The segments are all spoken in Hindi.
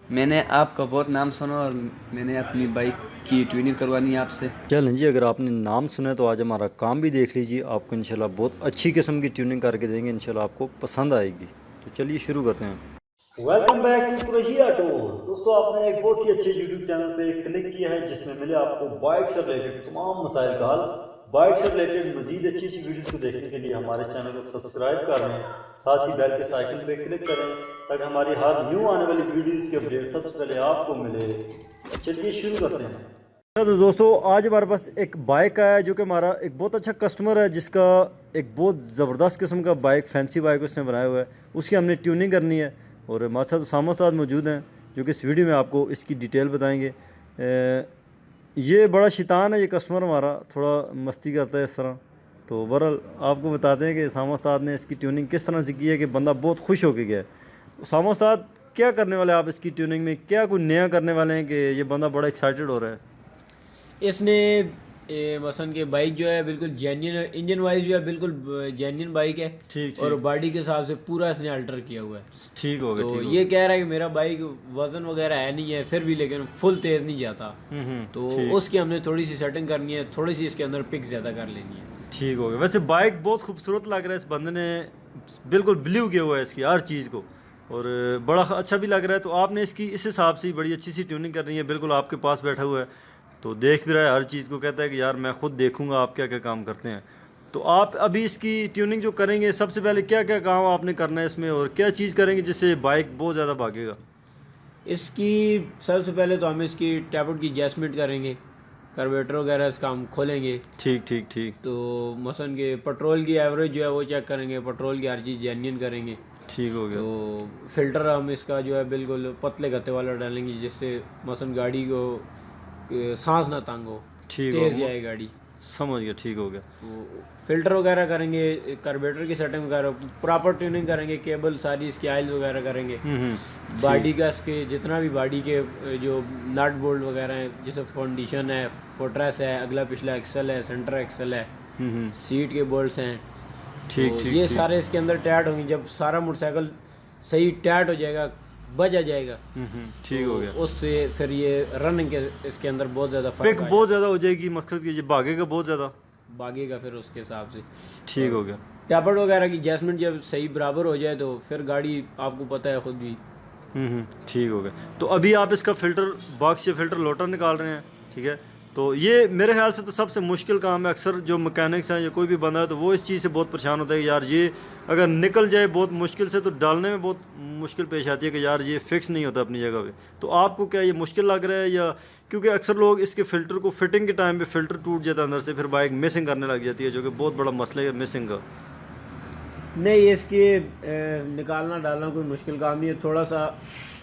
मैंने आपका बहुत नाम सुना और मैंने अपनी बाइक की ट्यूनिंग करवानी है आपसे। चलें जी, अगर आपने नाम सुना है तो आज हमारा काम भी देख लीजिए। आपको इंशाल्लाह बहुत अच्छी किस्म की ट्यूनिंग करके देंगे, इंशाल्लाह आपको पसंद आएगी। तो चलिए शुरू करते हैं। Welcome back to Qureshi auto. दोस्तों, आपने एक बहुत ही अच्छे यूट्यूब चैनल पे क्लिक किया है जिसमें मिले आपको बाइक से रिलेटेड तमाम मसाइल का हल। बाइक से रिलेटेड मजीद अच्छी अच्छी वीडियोस को देखने के लिए हमारे चैनल को सब्सक्राइब कर लें, साथ ही बेल के आइकन पे क्लिक करें ताकि हमारी हर न्यू आने वाली वीडियोस के अपडेट सबसे पहले आपको मिले। चलिए शुरू करते हैं। तो दोस्तों, आज हमारे पास एक बाइक आया है जो कि हमारा एक बहुत अच्छा कस्टमर है, जिसका एक बहुत ज़बरदस्त किस्म का बाइक, फैंसी बाइक उसने बनाया हुआ है। उसकी हमने ट्यूनिंग करनी है और हमारे साथ उसामा उस्ताद मौजूद हैं जो कि इस वीडियो में आपको इसकी डिटेल बताएंगे। ये बड़ा शैतान है, ये कस्टमर हमारा थोड़ा मस्ती करता है इस तरह। तो बहरहाल आपको बताते हैं कि उसामा उस्ताद ने इसकी ट्यूनिंग किस तरह से की है कि बंदा बहुत खुश हो के गया है। उसामा उस्ताद, क्या करने वाले आप इसकी ट्यूनिंग में, क्या कुछ नया करने वाले हैं कि ये बंदा बड़ा एक्साइटेड हो रहा है? इसने मसन के बाइक जो है बिल्कुल जेन्युइन है, इंजन वाइज जो है बिल्कुल जेन्युइन बाइक है। ठीक और ठीक बॉडी के हिसाब से पूरा इसने अल्टर किया हुआ है। ठीक हो गया। तो ठीक हो ये कह रहा है कि मेरा बाइक वजन वगैरह है नहीं है फिर भी, लेकिन फुल तेज नहीं जाता। तो ठीक उसकी हमने थोड़ी सी सेटिंग करनी है, थोड़ी सी इसके अंदर पिक ज़्यादा कर लेनी है। ठीक हो गया। वैसे बाइक बहुत खूबसूरत लग रहा है, इस बंदे ने बिल्कुल ब्लू किया हुआ है इसकी हर चीज़ को, और बड़ा अच्छा भी लग रहा है। तो आपने इसकी इस हिसाब से बड़ी अच्छी सी ट्यूनिंग करनी है, बिल्कुल आपके पास बैठा हुआ है तो देख भी रहा है हर चीज़ को, कहता है कि यार मैं खुद देखूंगा आप क्या क्या काम करते हैं। तो आप अभी इसकी ट्यूनिंग जो करेंगे, सबसे पहले क्या क्या काम आपने करना है इसमें और क्या चीज़ करेंगे जिससे बाइक बहुत ज़्यादा भागेगा? इसकी सबसे पहले तो हम इसकी टैबलेट की एडजस्टमेंट करेंगे, कार्बोरेटर वगैरह इसका हम खोलेंगे। ठीक ठीक ठीक तो मसन के पेट्रोल की एवरेज जो है वो चेक करेंगे, पेट्रोल की हर चीज़ जेन्युइन करेंगे। ठीक हो गया। तो फिल्टर हम इसका जो है बिल्कुल पतले गत्ते वाला डालेंगे, जिससे मसन गाड़ी को सांस ना तंग हो, ठीक हो तेज़ जाए गाड़ी। समझ गया। ठीक हो गया। तो फिल्टर वगैरह करेंगे, कार्बोरेटर की सेटिंग वगैरह, प्रॉपर ट्यूनिंग करेंगे, केबल सारी इसकी ऑयल वगैरह करेंगे। बॉडी का इसके जितना भी बॉडी के जो नट बोल्ट वगैरह हैं, जैसे फाउंडेशन है, फोट्रेस है, अगला पिछला एक्सल है, सेंटर एक्सल है, सीट के बोल्ट्स हैं। ठीक तो ठीक ये ठीक सारे इसके अंदर टाइट होंगे। जब सारा मोटरसाइकिल सही टाइट हो जाएगा, बजा जाएगा, ठीक हो गया। तो उससे फिर ये रनिंग के इसके अंदर बहुत ज़्यादा पिक फर्क बहुत ज़्यादा हो जाएगी, मकसद कि ये भागेगा बहुत ज़्यादा। भागेगा फिर उसके हिसाब से। ठीक हो गया। टैबलेट वगैरह की एडजस्टमेंट जब सही बराबर हो जाए तो फिर गाड़ी आपको पता है खुद भी। ठीक हो गया। तो अभी आप इसका फ़िल्टर बॉक्स से फ़िल्टर लोटर निकाल रहे हैं, ठीक है? तो ये मेरे ख्याल से तो सबसे मुश्किल काम है। अक्सर जो मैकेनिक्स हैं या कोई भी बंदा है तो वो इस चीज़ से बहुत परेशान होता है कि यार ये अगर निकल जाए बहुत मुश्किल से, तो डालने में बहुत मुश्किल पेश आती है कि यार ये फिक्स नहीं होता अपनी जगह पे। तो आपको क्या ये मुश्किल लग रहा है, या क्योंकि अक्सर लोग इसके फ़िल्टर को फिटिंग के टाइम पे फ़िल्टर टूट जाता है अंदर से, फिर बाइक मिसिंग करने लग जाती है, जो कि बहुत बड़ा मसला है मिसिंग का। नहीं, इसके निकालना डालना कोई मुश्किल काम नहीं है। थोड़ा सा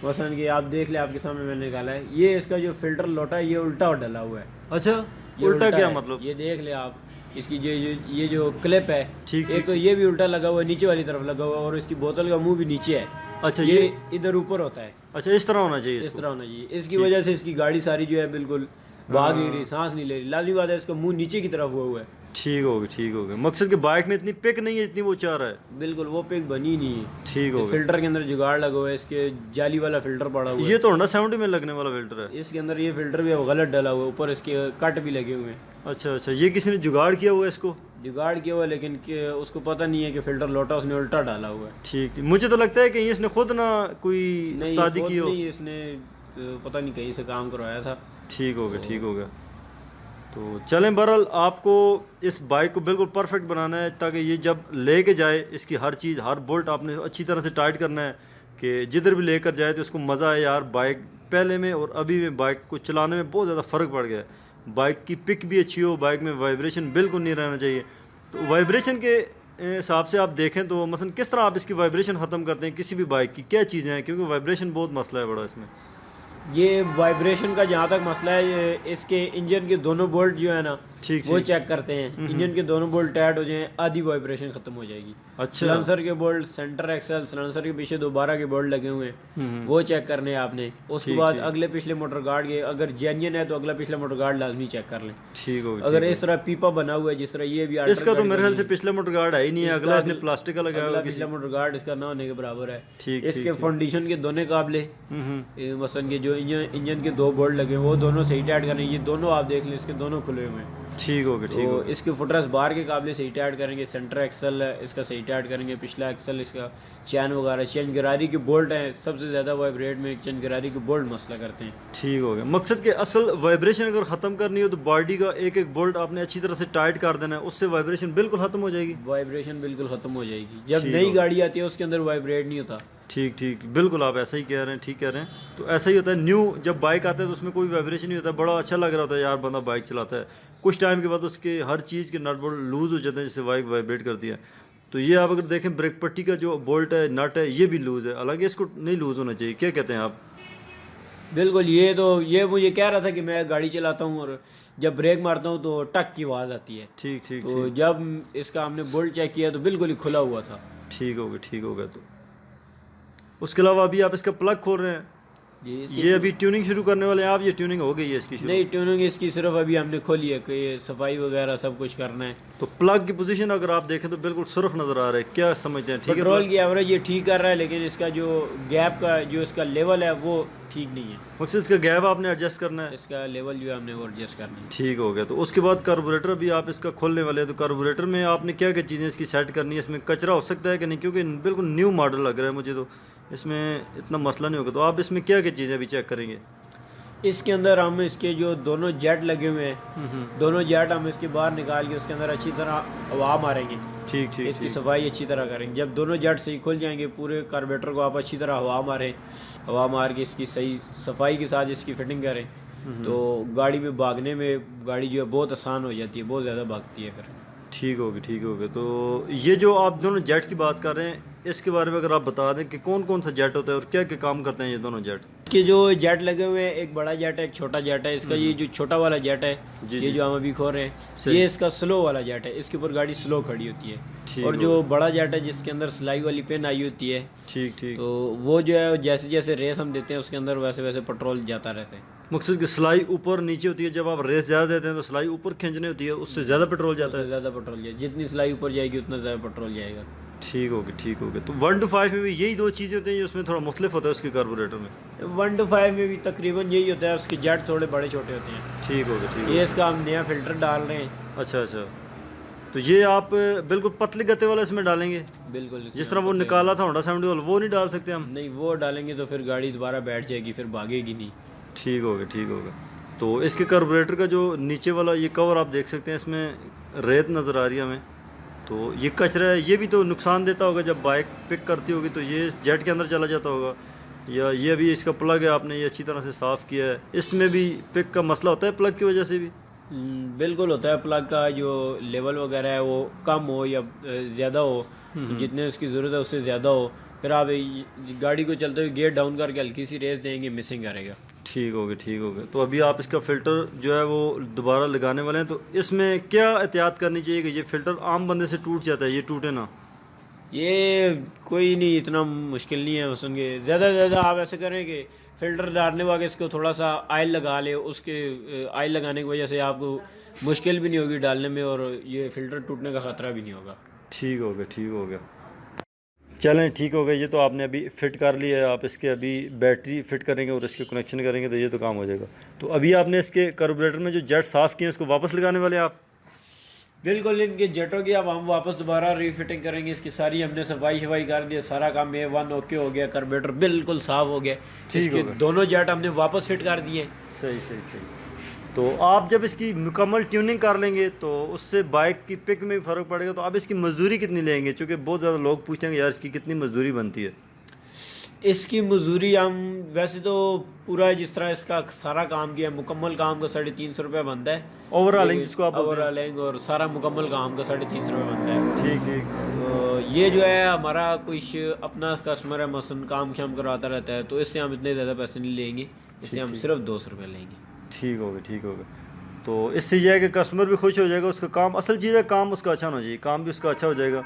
मसलन कि आप देख ले, आपके सामने मैंने निकाला है, ये इसका जो फिल्टर लोटा है ये उल्टा डला हुआ है। अच्छा, ये उल्टा क्या है, मतलब? ये देख ले आप। इसकी ये जो क्लिप है, ठीक एक ठीक तो ये भी उल्टा लगा हुआ है, नीचे वाली तरफ लगा हुआ है, और इसकी बोतल का मुंह भी नीचे है। अच्छा, ये इधर ऊपर होता है। अच्छा इस तरह होना चाहिए इस इसको। तरह होना चाहिए। इसकी वजह से इसकी गाड़ी सारी जो है बिल्कुल भाग नहीं रही, सांस नहीं ले रही। लाजमी बात है, इसका मुंह नीचे की तरफ हुआ है। ठीक हो गया। ठीक हो गया। मकसद कि बाइक में इतनी पिक नहीं है जितनी वो चाह रहा है। बिल्कुल वो पिक बनी नहीं है। ठीक हो गया। फिल्टर के अंदर जुगाड़ लगा हुआ है, इसके जाली वाला फिल्टर पड़ा हुआ है। ये तो होंडा 70 में लगने वाला फिल्टर है। इसके अंदर ये फिल्टर भी अब गलत डला हुआ है, ऊपर इसके कट भी लगे हुए हैं। अच्छा अच्छा, ये किसी ने जुगाड़ किया हुआ है इसको? जुगाड़ किया हुआ है, लेकिन उसको पता नहीं है कि फिल्टर लोटा उसने उल्टा डाला हुआ है। ठीक, मुझे तो लगता है कि इसने खुद ना कोई नहीं, उस्तादी खुद की हो। नहीं, इसने पता नहीं कहीं से काम करवाया था। ठीक हो गया। ठीक हो गया। तो चलें, बहरहाल आपको इस बाइक को बिल्कुल परफेक्ट बनाना है ताकि ये जब लेके जाए, इसकी हर चीज़, हर बोल्ट आपने अच्छी तरह से टाइट करना है कि जिधर भी लेकर जाए तो उसको मज़ा आए। यार बाइक पहले में और अभी में बाइक को चलाने में बहुत ज़्यादा फ़र्क पड़ गया है। बाइक की पिक भी अच्छी हो, बाइक में वाइब्रेशन बिल्कुल नहीं रहना चाहिए। तो वाइब्रेशन के हिसाब से आप देखें तो मसलन किस तरह आप इसकी वाइब्रेशन ख़त्म करते हैं किसी भी बाइक की, क्या चीज़ें हैं? क्योंकि वाइब्रेशन बहुत मसला है बड़ा इसमें। ये वाइब्रेशन का जहाँ तक मसला है, ये इसके इंजन के दोनों बोल्ट जो है ना ठीक वो ठीक। चेक करते हैं। इंजन के दोनों बोल्ट टाइट हो जाएं, आधी वाइब्रेशन खत्म हो जाएगी। अच्छा। सलेंसर के बोल्ट, सेंटर एक्सल, सलेंसर के पीछे 12 के बोल्ट लगे हुए हैं, वो चेक करने हैं आपने। उसके बाद अगले पिछले मोटर गार्ड के, अगर जेन्युइन है तो अगला पिछला मोटर गार्ड लाजमी चेक कर लें। ठीक हो गया। अगर इस तरह पीपा बना हुआ है जिस तरह ये भी इसका तो मेरे ख्याल से पिछला मोटर गार्ड है ही नहीं है, अगला इसने प्लास्टिक का लगाया हुआ है। पिछला मोटर गार्ड इसका ना होने के बराबर है। ठीक। इसके फाउंडेशन के दोनों काबले मसलन के जो इंजन के 2 बोल्ट लगे हैं वो दोनों सही टाइट करें। ये दोनों आप देख लें, इसके दोनों खुले हुए हैं। ठीक हो गया। ठीक तो हो इसके फुटरेस्ट बाहर के काबले सही टाइट करेंगे, सेंटर एक्सल है इसका सही टाइट करेंगे, पिछला एक्सल इसका, चैन वगैरह, चैन गिरारी के बोल्ट हैं सबसे ज़्यादा वाइब्रेट में चैन गिरारी के बोल्ट मसला करते हैं। ठीक हो गया। मकसद के असल वाइब्रेशन अगर ख़त्म करनी हो तो बॉडी का एक एक बोल्ट आपने अच्छी तरह से टाइट कर देना है, उससे वाइब्रेशन बिल्कुल ख़त्म हो जाएगी। वाइब्रेशन बिल्कुल ख़त्म हो जाएगी। जब नई गाड़ी आती है उसके अंदर वाइब्रेट नहीं होता। ठीक ठीक, बिल्कुल आप ऐसा ही कह रहे हैं, ठीक कह रहे हैं। तो ऐसा ही होता है, न्यू जब बाइक आता है तो उसमें कोई वाइब्रेशन नहीं होता, बड़ा अच्छा लग रहा होता है यार बंदा बाइक चलाता है। कुछ टाइम के बाद उसके हर चीज़ के नट बोल्ट लूज़ हो जाते हैं जिससे बाइक वाइब्रेट करती है। तो ये आप अगर देखें ब्रेक पट्टी का जो बोल्ट है, नट है, ये भी लूज़ है, हालांकि इसको नहीं लूज़ होना चाहिए। क्या कहते हैं आप? बिल्कुल। ये मुझे कह रहा था कि मैं गाड़ी चलाता हूँ और जब ब्रेक मारता हूँ तो टक की आवाज़ आती है। ठीक ठीक। तो जब इसका हमने बोल्ट चेक किया तो बिल्कुल ही खुला हुआ था। ठीक हो गया। ठीक हो गया। तो उसके अलावा अभी आप इसका प्लग खोल रहे हैं, ये अभी ट्यूनिंग शुरू करने वाले हैं आप? ये ट्यूनिंग हो गई है इसकी शुरू? नहीं, ट्यूनिंग इसकी सिर्फ अभी हमने खोली है कि ये सफाई वगैरह सब कुछ करना है। तो प्लग की पोजीशन अगर आप देखें तो बिल्कुल सुरख नज़र आ रहा है, क्या समझते हैं? ठीक है। पेट्रोल की एवरेज ये ठीक कर रहा है, लेकिन इसका जो गैप का जो इसका लेवल है वो ठीक नहीं है। मकसद इसका गैप आपने एडजस्ट करना है, इसका लेवल जो है हमने वो एडजस्ट करना है। ठीक हो गया। तो उसके बाद कार्बोरेटर भी आप इसका खोलने वाले हैं, तो कार्बोरेटर में आपने क्या क्या चीज़ें इसकी सेट करनी है? इसमें कचरा हो सकता है कि नहीं, क्योंकि बिल्कुल न्यू मॉडल लग रहा है मुझे, तो इसमें इतना मसला नहीं होगा। तो आप इसमें क्या क्या चीज़ें अभी चेक करेंगे? इसके अंदर हम इसके जो दोनों जेट लगे हुए हैं, दोनों जेट हम इसके बाहर निकाल के उसके अंदर अच्छी तरह हवा मारेंगे। ठीक ठीक। इसकी सफाई अच्छी तरह करेंगे। जब दोनों जेट सही खुल जाएंगे, पूरे कार्बोरेटर को आप अच्छी तरह हवा मारें, हवा मार के इसकी सही सफाई के साथ इसकी फिटिंग करें, तो गाड़ी में भागने में गाड़ी जो है बहुत आसान हो जाती है, बहुत ज़्यादा भागती है फिर। ठीक होगी। ठीक हो गया। तो ये जो आप दोनों जेट की बात कर रहे हैं, इसके बारे में अगर आप बता दें कि कौन कौन सा जेट होता है और क्या क्या काम करते हैं ये दोनों जेट? कि जो जेट लगे हुए हैं, एक बड़ा जेट है, एक छोटा जेट है। इसका ये जो छोटा वाला जेट है, ये जो हम अभी खोल रहे हैं, ये इसका स्लो वाला जेट है। इसके ऊपर गाड़ी स्लो खड़ी होती है। और जो बड़ा जेट है जिसके अंदर सिलाई वाली पेन आई होती है, ठीक ठीक, तो वो जो है जैसे जैसे रेस हम देते हैं उसके अंदर वैसे वैसे पेट्रोल जाता रहता है। मकसद की सिलाई ऊपर नीचे होती है, जब आप रेस ज़्यादा देते हैं तो सिलाई ऊपर खींचनी होती है, उससे ज़्यादा पेट्रोल जाता है। ज़्यादा पेट्रोल जाएगा, जितनी सिलाई ऊपर जाएगी उतना ज़्यादा पेट्रोल जाएगा। ठीक हो गया। ठीक हो गया। तो 1 to 5 में भी यही दो चीज़ें होती हैं जो उसमें थोड़ा मुख्तलिफ होता है उसके कार्बोरेटर में? 1 to 5 में भी तकरीबन यही होता है, उसके जेट थोड़े बड़े छोटे होते हैं। ठीक हो गया। ठीक हो ये इसका हम नया फ़िल्टर डाल रहे हैं। गया। अच्छा अच्छा। तो ये आप बिल्कुल पतले गत्ते वाला इसमें डालेंगे? बिल्कुल। जिस तरह वो निकाला था होंडा 70 वो नहीं डाल सकते हम? नहीं, वो डालेंगे तो फिर गाड़ी दोबारा बैठ जाएगी, फिर भागेगी नहीं। ठीक हो गया। ठीक हो गया। तो इसके कार्बोरेटर का जो नीचे वाला ये कवर आप देख सकते हैं, इसमें रेत नज़र आ रही है हमें। तो ये कचरा है, ये भी तो नुकसान देता होगा जब बाइक पिक करती होगी, तो ये जेट के अंदर चला जाता होगा। या ये अभी इसका प्लग है, आपने ये अच्छी तरह से साफ़ किया है, इसमें भी पिक का मसला होता है प्लग की वजह से भी? बिल्कुल होता है। प्लग का जो लेवल वगैरह है वो कम हो या ज़्यादा हो, जितने उसकी ज़रूरत है उससे ज़्यादा हो, फिर आप गाड़ी को चलते हुए गियर डाउन करके हल्की सी रेस देंगे, मिसिंग करेगा। ठीक हो गया। ठीक हो गया। तो अभी आप इसका फ़िल्टर जो है वो दोबारा लगाने वाले हैं, तो इसमें क्या एहतियात करनी चाहिए कि ये फ़िल्टर आम बंदे से टूट जाता है, ये टूटे ना? ये कोई नहीं, इतना मुश्किल नहीं है। मसलन के ज़्यादा से ज़्यादा आप ऐसे करें कि फ़िल्टर डालने वाले इसको थोड़ा सा आयल लगा ले, उसके आयल लगाने की वजह से आपको मुश्किल भी नहीं होगी डालने में, और ये फ़िल्टर टूटने का ख़तरा भी नहीं होगा। ठीक हो गया। ठीक हो गया। चलें, ठीक हो गया। ये तो आपने अभी फ़िट कर लिया है, आप इसके अभी बैटरी फ़िट करेंगे और इसके कनेक्शन करेंगे तो ये तो काम हो जाएगा। तो अभी आपने इसके कार्बोरेटर में जो जेट साफ़ किए हैं उसको वापस लगाने वाले हैं आप? बिल्कुल। इनके जेटों की अब हम वापस दोबारा रीफिटिंग करेंगे। इसकी सारी हमने सफाई शफाई कर दी, सारा काम A1 ओके हो गया, कार्बोरेटर बिल्कुल साफ़ हो गया। इसके दोनों जेट हमने वापस फिट कर दिए। सही सही सही। तो आप जब इसकी मुकम्मल ट्यूनिंग कर लेंगे तो उससे बाइक की पिक में भी फ़र्क पड़ेगा। तो आप इसकी मजदूरी कितनी लेंगे? क्योंकि बहुत ज़्यादा लोग पूछते हैं कि यार इसकी कितनी मजदूरी बनती है? इसकी मजदूरी हम वैसे तो पूरा जिस तरह इसका सारा काम किया, मुकम्मल काम का 350 रुपये बनता है। ओवरऑलिंग जिसको आप ओवरऑलिंग और सारा मुकम्मल काम का 350 रुपये बनता है। ठीक ठीक। तो ये जो है हमारा कुछ अपना कस्टमर है, मसलन काम शाम करवाता रहता है, तो इससे हम इतने ज़्यादा पैसे नहीं लेंगे, इससे हम सिर्फ 200 रुपये लेंगे। ठीक हो गया, ठीक हो गया। तो इससे यह है कि कस्टमर भी खुश हो जाएगा, उसका काम, असल चीज़ है काम उसका अच्छा होना चाहिए, काम भी उसका अच्छा हो जाएगा,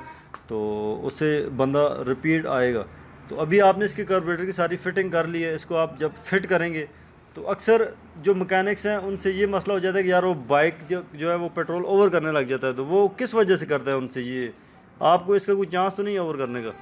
तो उससे बंदा रिपीट आएगा। तो अभी आपने इसके कार्बोरेटर की सारी फिटिंग कर ली है, इसको आप जब फिट करेंगे तो अक्सर जो मैकेनिक्स हैं उनसे ये मसला हो जाता है कि यार वो बाइक जो है वो पेट्रोल ओवर करने लग जाता है, तो वो किस वजह से करता है उनसे, ये आपको इसका कोई चांस तो नहीं है ओवर करने का?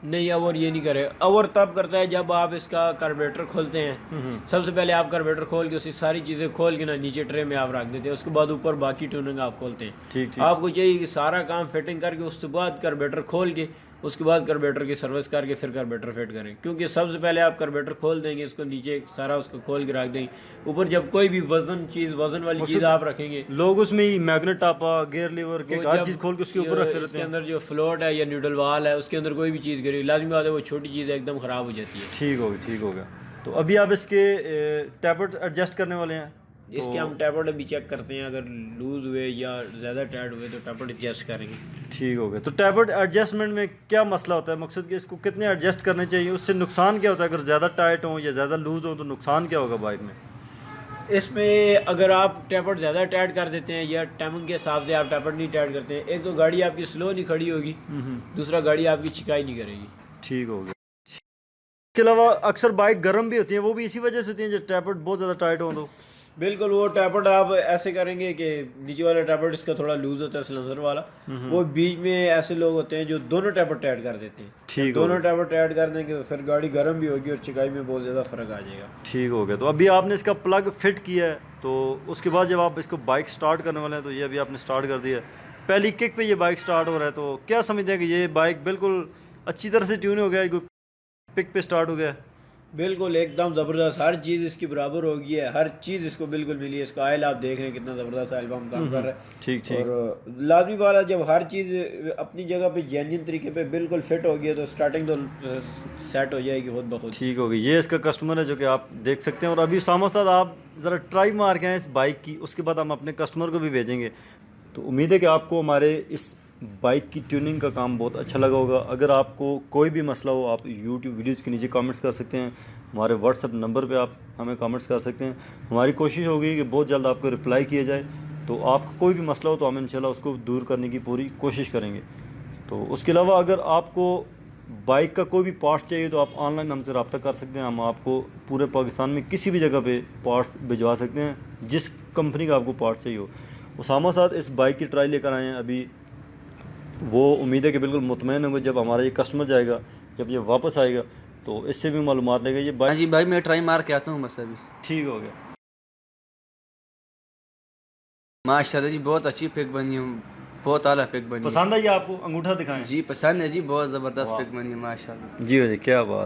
नहीं, अवर ये नहीं करे। अवर तब करता है जब आप इसका कार्बोरेटर खोलते हैं। सबसे पहले आप कार्बोरेटर खोल के उसकी सारी चीज़ें खोल के ना नीचे ट्रे में आप रख देते हैं, उसके बाद ऊपर बाकी ट्यूनिंग आप खोलते हैं। ठीक। आपको चाहिए कि सारा काम फिटिंग करके उसके बाद कार्बोरेटर खोल के उसके बाद कार्बोरेटर की सर्विस करके फिर कार्बोरेटर फिट करें, क्योंकि सबसे पहले आप कार्बोरेटर खोल देंगे, इसको नीचे सारा उसको खोल के रख देंगे, ऊपर जब कोई भी वजन वाली चीज़ आप रखेंगे, लोग उसमें ही मैग्नेट टापा, गियर लीवर के हर चीज़ खोल के उसके ऊपर रखते रहते उसके हैं। अंदर जो फ्लोट है या न्यूट्रल वाल है उसके अंदर कोई भी चीज़ गिरी, लाजमी बात है वो छोटी चीज़ एकदम ख़राब हो जाती है। ठीक हो गया, ठीक हो गया। तो अभी आप इसके टैबलेट एडजस्ट करने वाले हैं, इसके हम टैबलेट अभी चेक करते हैं, अगर लूज हुए या ज़्यादा टाइट हुए तो टैबलेट एडजस्ट करेंगे। ठीक हो गया। तो टैबलेट एडजस्टमेंट में क्या मसला होता है, मकसद कि इसको कितने एडजस्ट करने चाहिए, उससे नुकसान क्या होता है, अगर ज़्यादा टाइट हो या ज़्यादा लूज हो तो नुकसान क्या होगा बाइक में? इसमें अगर आप टैबलेट ज़्यादा टाइट कर देते हैं या टाइमिंग के हिसाब से आप टैबलेट नहीं टाइट करते हैं, एक तो गाड़ी आपकी स्लो नहीं खड़ी होगी, दूसरा गाड़ी आपकी छिकाई नहीं करेगी। ठीक हो गया। इसके अलावा अक्सर बाइक गर्म भी होती है, वो भी इसी वजह से होती है जब टैबलेट बहुत ज़्यादा टाइट हो तो? बिल्कुल, वो टैबलेट आप ऐसे करेंगे कि नीचे वाला टैबलेट इसका थोड़ा लूज होता है सिलेंसर वाला, वो बीच में ऐसे लोग होते हैं जो दोनों टैबलेट टाइट कर देते हैं। ठीक, दोनों टैबलेट टाइट कर देंगे तो फिर गाड़ी गर्म भी होगी और चिकाई में बहुत ज़्यादा फ़र्क आ जाएगा। ठीक हो गया। तो अभी आपने इसका प्लग फिट किया है, तो उसके बाद जब आप इसको बाइक स्टार्ट करने वाले हैं, तो ये अभी आपने स्टार्ट कर दिया है, पहली किक पे ये बाइक स्टार्ट हो रहा है, तो क्या समझते हैं कि ये बाइक बिल्कुल अच्छी तरह से ट्यून हो गया है, पिक पे स्टार्ट हो गया है? बिल्कुल एकदम ज़बरदस्त, हर चीज़ इसकी बराबर हो गई है, हर चीज़ इसको बिल्कुल मिली है। इसका ऑयल आप देख रहे हैं कितना ज़बरदस्त ऑयल पंप काम कर रहा है। ठीक। और लाजमी बात है जब हर चीज़ अपनी जगह पे जेन्युइन तरीके पे बिल्कुल फिट हो गई है तो स्टार्टिंग तो सेट हो जाएगी खुद ब खुद। ठीक हो गई। ये इसका कस्टमर है जो कि आप देख सकते हैं, और अभी सामो साथ आप ज़रा ट्राई मार के आए इस बाइक की, उसके बाद हम अपने कस्टमर को भी भेजेंगे। तो उम्मीद है कि आपको हमारे इस बाइक की ट्यूनिंग का काम बहुत अच्छा लगा होगा। अगर आपको कोई भी मसला हो, आप यूट्यूब वीडियोज़ के नीचे कमेंट्स कर सकते हैं, हमारे व्हाट्सअप नंबर पे आप हमें कमेंट्स कर सकते हैं। हमारी कोशिश होगी कि बहुत जल्द आपको रिप्लाई किया जाए, तो आपका कोई भी मसला हो तो हम इंशाल्लाह उसको दूर करने की पूरी कोशिश करेंगे। तो उसके अलावा अगर आपको बाइक का कोई भी पार्ट्स चाहिए तो आप ऑनलाइन हमसे रब्ता कर सकते हैं, हम आपको पूरे पाकिस्तान में किसी भी जगह पे पार्ट्स भिजवा सकते हैं, जिस कंपनी का आपको पार्ट्स चाहिए हो। उसामा साथ इस बाइक की ट्राई लेकर आए हैं अभी, वो उम्मीद है कि बिल्कुल मुतमईन होंगे जब हमारा ये कस्टमर जाएगा, जब ये वापस आएगा तो इससे भी मालूमात लेगा ये बाइक। हाँ जी भाई, मैं ट्राई मार के आता हूँ बस अभी। ठीक हो गया। माशाल्लाह जी, बहुत अच्छी पिक बनी है, बहुत आला पिक बनी है। पसंद आई आपको? अंगूठा दिखाएं। जी पसंद है जी, बहुत ज़बरदस्त पिक बनी है माशाल्लाह। जी भाई, क्या बात।